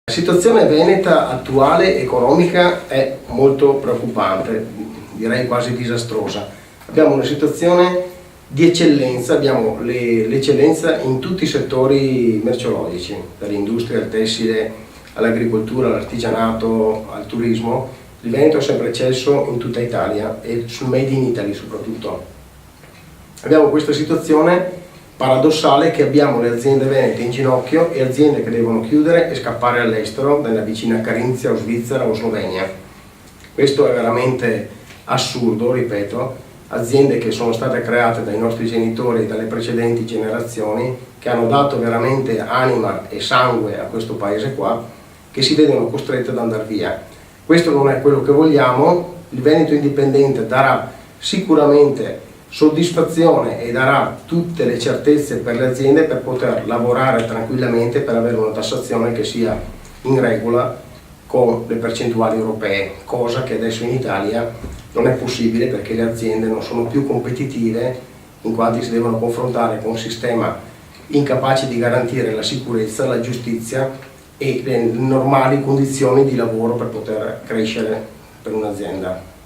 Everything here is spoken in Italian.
La situazione veneta attuale economica è molto preoccupante, direi quasi disastrosa. Abbiamo una situazione di eccellenza, abbiamo l'eccellenza in tutti i settori merceologici, dall'industria al tessile, all'agricoltura, all'artigianato, al turismo. Il Veneto è sempre eccelso in tutta Italia e sul Made in Italy soprattutto. Abbiamo questa situazione paradossale che abbiamo le aziende venete in ginocchio e aziende che devono chiudere e scappare all'estero, nella vicina Carinzia o Svizzera o Slovenia. Questo è veramente assurdo, ripeto, aziende che sono state create dai nostri genitori e dalle precedenti generazioni, che hanno dato veramente anima e sangue a questo paese qua, che si vedono costrette ad andare via. Questo non è quello che vogliamo. Il Veneto indipendente darà sicuramente soddisfazione e darà tutte le certezze per le aziende per poter lavorare tranquillamente, per avere una tassazione che sia in regola con le percentuali europee, cosa che adesso in Italia non è possibile perché le aziende non sono più competitive, in quanto si devono confrontare con un sistema incapace di garantire la sicurezza, la giustizia e le normali condizioni di lavoro per poter crescere per un'azienda.